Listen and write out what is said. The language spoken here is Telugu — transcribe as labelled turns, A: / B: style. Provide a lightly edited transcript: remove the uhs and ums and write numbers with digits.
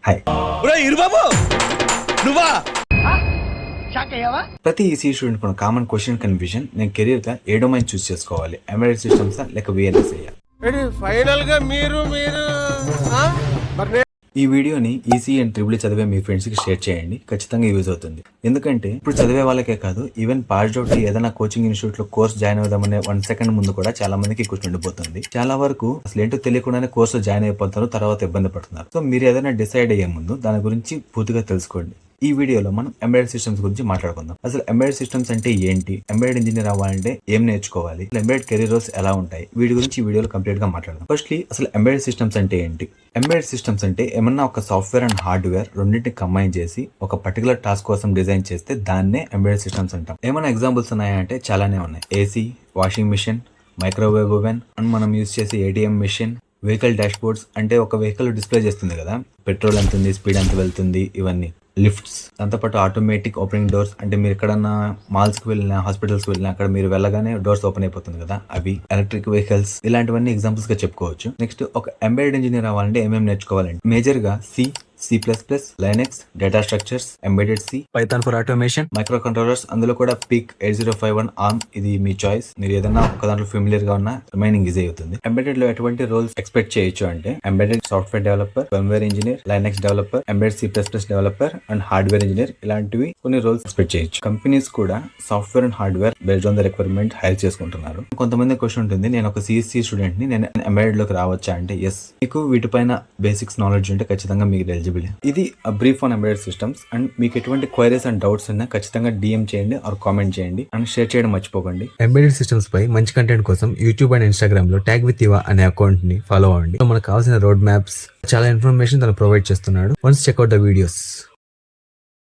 A: హాయ్. ప్రతి ఈసీ స్టూడెంట్ కొన్ని కామన్ క్వశ్చన్ కన్ఫ్యూజన్, నేను కెరీర్ గా ఏ డొమైన్ చూస్ చేసుకోవాలి, ఎంబెడెడ్ సిస్టమ్స్ లేక విఎల్ఎస్ అయ్యా.
B: ఫైనల్ గా మీరు
A: ఈ వీడియోని ఈసీ అండ్ ట్రిపుల్ చదివే మీ ఫ్రెండ్స్ కి షేర్ చేయండి, ఖచ్చితంగా యూజ్ అవుతుంది. ఎందుకంటే ఇప్పుడు చదివే వాళ్ళకే కాదు, ఈవెన్ పాస్డ్ అవుట్ ఏదైనా కోచింగ్ ఇన్స్టిట్యూట్ లో కోర్స్ జాయిన్ అవుదామనే 1 సెకండ్ ముందు కూడా చాలా మందికి క్వశ్చన్ ఉండిపోతుంది. చాలా వరకు అసలు ఏంటో తెలియకుండానే కోర్సు జాయిన్ అయిపోతారు, తర్వాత ఇబ్బంది పడుతున్నారు. సో మీరు ఏదైనా డిసైడ్ అయ్యే ముందు దాని గురించి పూర్తిగా తెలుసుకోండి. ఈ వీడియోలో మనం ఎంబెడెడ్ సిస్టమ్స్ గురించి మాట్లాడుకుందాం. అసలు ఎంబెడెడ్ సిస్టమ్స్ అంటే ఏంటి, ఎంబెడెడ్ ఇంజనీర్ అవ్వాలంటే ఏం నేర్చుకోవాలి, ఎంబెడెడ్ కెరీర్ రోల్స్ ఎలా ఉంటాయి, వీటి గురించి ఈ వీడియోలో కంప్లీట్ గా మాట్లాడదాం. ఫస్ట్లీ అసలు ఎంబెడెడ్ సిస్టమ్స్ అంటే ఏంటి? ఎంబెడెడ్ సిస్టమ్స్ అంటే ఏమన్నా ఒక సాఫ్ట్వేర్ అండ్ హార్డ్వేర్ రెండింటిని కంబైన్ చేసి ఒక పర్టికులర్ టాస్క్ కోసం డిజైన్ చేస్తే దాన్నే ఎంబెడెడ్ సిస్టమ్స్ అంటాం. ఏమైనా ఎగ్జాంపుల్స్ ఉన్నాయా అంటే చాలానే ఉన్నాయి. AC, washing machine, microwave oven and మనం యూజ్ చేసే ATM machine, vehicle dashboards అంటే ఒక వెహికల్ డిస్ప్లే చేస్తుంది కదా, పెట్రోల్ ఎంత ఉంది, స్పీడ్ ఎంత వెళ్తుంది, ఇవన్నీ. లిఫ్ట్స్, దాంతోపాటు ఆటోమేటిక్ ఓపెనింగ్ డోర్స్, అంటే మీరు ఎక్కడన్నా మాల్స్ కి వెళ్ళినా, హాస్పిటల్స్ కి వెళ్ళినా అక్కడ మీరు వెళ్ళగానే డోర్స్ ఓపెన్ అయిపోతుంది కదా, అవి. ఎలక్ట్రిక్ వెహికల్స్, ఇలాంటివన్నీ ఎగ్జాంపుల్స్ గా చెప్పుకోవచ్చు. నెక్స్ట్ ఒక ఎంబెడెడ్ ఇంజనీర్ అవ్వాలంటే ఏమేమి నేర్చుకోవాలంటే మేజర్ గా C++, Linux, data structures, embedded C, Python for automation, micro controllers, అందులో కూడా పిక్ 8051 ఆర్మ్, ఇది మీ చాయిస్. మీరు ఏదైనా ఒక దాంట్లో ఫెమిలియర్ గా ఉన్నా రిమైనింగ్ ఈజీ అవుతుంది. ఎంబెడెడ్ లో ఎటువంటి రోల్స్ ఎక్స్పెక్ట్ చేయొచ్చు అంటే embedded software developer, firmware engineer, Linux developer, embedded C++ developer and hardware engineer, ఇలాంటివి కొన్ని రోల్స్ ఎక్స్పెక్ట్ చేయొచ్చు. కంపెనీస్ కూడా software and hardware based on the requirement hire చేసుకుంటున్నారు. కొంతమంది క్వశ్చన్ ఉంటుంది, నేను ఒక సిఎస్సి స్టూడెంట్ ని, నేను ఎంబెడెడ్ లోకి రావచ్చా అంటే ఎస్, మీకు వీటిపైన బేసిక్స్ నాలెడ్జ్ ఉంటే ఖచ్చితంగా మీకు ఎలిజిబుల్. ఇది brief on embedded systems. And మీకు ఎటువంటి క్వైరీస్ అండ్ డౌట్స్ ఉన్నా ఖచ్చితంగా DM చేయండి ఆర్ కామెంట్ చేయండి అండ్ షేర్ చేయడం మర్చిపోకండి.
C: ఎంబెడెడ్ సిస్టమ్స్ పై మంచి కంటెంట్ కోసం యూట్యూబ్ అండ్ ఇన్స్టాగ్రామ్ లో ట్యాగ్ విత్ యువా అనే అకౌంట్ ని ఫాలో అవ్వండి. మనకు కావాల్సిన రోడ్ మ్యాప్స్, చాలా ఇన్ఫర్మేషన్ తను ప్రొవైడ్ చేస్తున్నాడు. Once checkout the videos.